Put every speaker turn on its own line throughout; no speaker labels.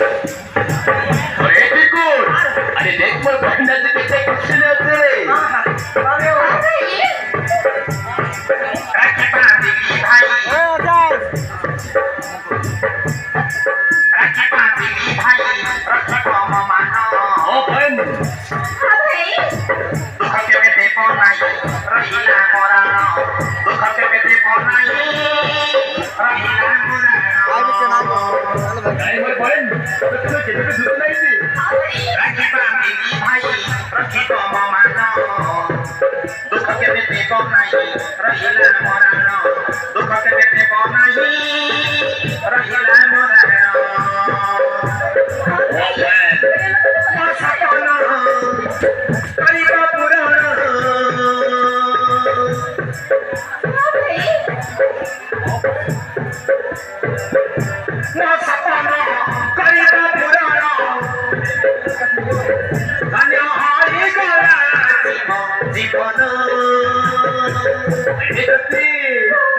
अरे देखो अरे देख मोर बहना से कैसे कुछ नहीं होते रे राखी बांधी भाई राखी बांधी भाई रक्षा को मानो ओ बहन दुख के बेटे पौनाई रहीला मोरानो दुख के बेटे पौनाई रहीला मोरानो काय मोर बहन तुझे किती दुख नाही ती राखी बांधी भाई रक्षा को मानो दुख के बेटे पौनाई रहीला मोरानो दुख के बेटे पौनाई रहीला मोरानो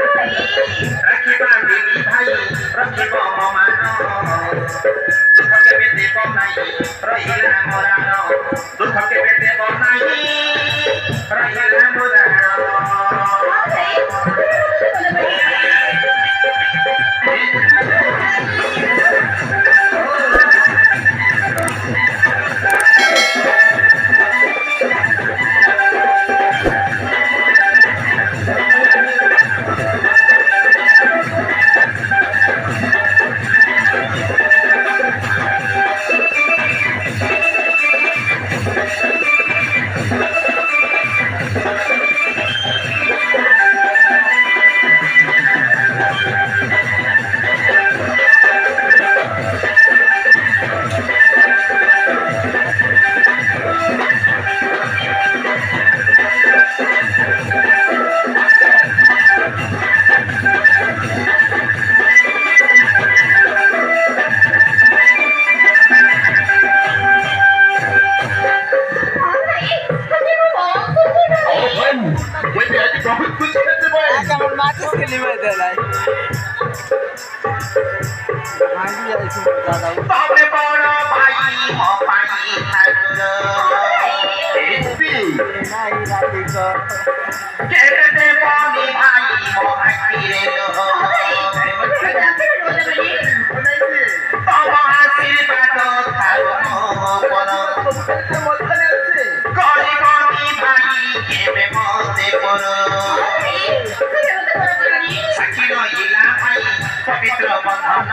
राखी बांधी भाई रखी मानो दुख के बेटे बनाई रहीला मोरानो दुख के बेटे बनाई रहीला मोरानो बाबे बड़ा भाई हो पाई कहते पानी भाई हो रे लो बाबा आशीर्वाद थारो पर गली गली भाई केमे मते पर साखी रहिला भाई पवित्र बंधन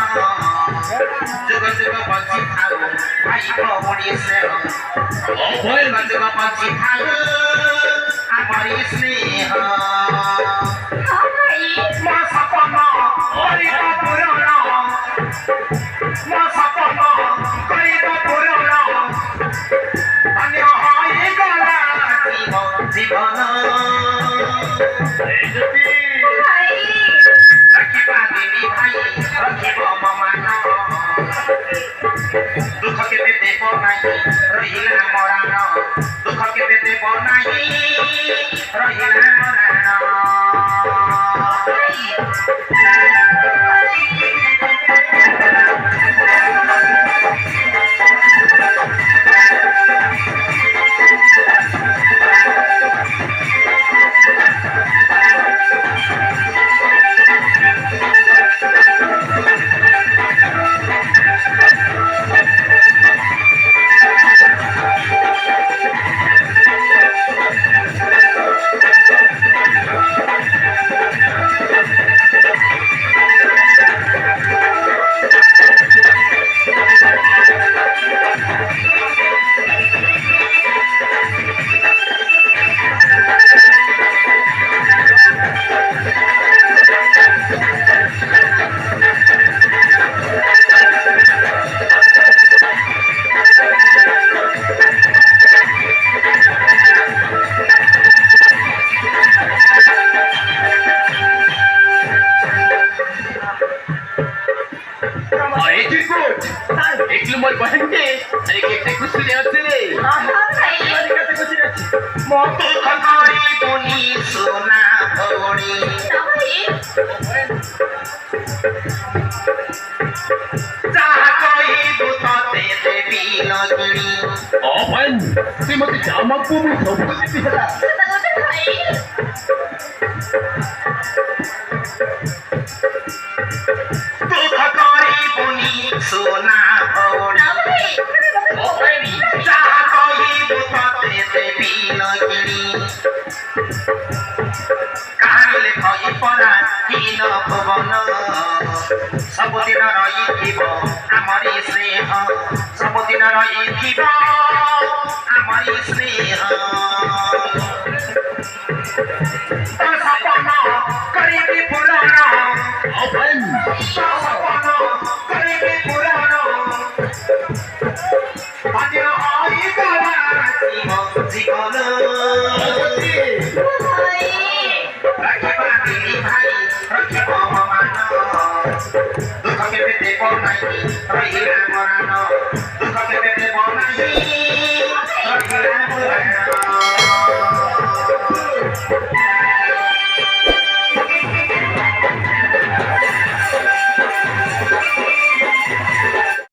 जुग जुग बंची थाऊ भाई भौणी से जुग जुग बंची थाऊ आमरी स्नेह मो सपन करिब पूरण मो सपन करिब पूरण अन्य होई गला जीवन राखी बांधी भाई रखिब मानो दुख के बेटे बनाई रहीला मोरानो दुख के बेटे बनाई रहीला मोरानो मोर बहन के अरे केते खुश रे अछले हां भाई अरे केते खुश रे मोते खकारी दुनी सोना ভৌণী যাহা কহিবু ততে দেবী লগিনী
অভেন শ্রীমতী জামাকু মু ସବୁ ଦେବି ହେଲା
দুঃখ করিবুনি সোনা ভৌণী যাহা কহিবু ততে দেবী লগিনী কাহানি লেখই পরা হীন ভুবন ସବୁଦିନ ରହିଥିବ ଆମରି ସ୍ନେହ ସବୁଦିନ ରହିଥିବ ଆମରି ସ୍ନେହ ସପନ କରିବି ପୁରାଣ
অভেন
ସପନ କରିବି ପୁରାଣ ଆଜି ହୋଇଗଲା ଜୀବନ ରଖିବା ଦିଦି ଭାଇ ରଖିବ ମାନ ଦୁଃଖ କେବେ ଦେବ ନାହିଁ ରହିଲା ମରାନ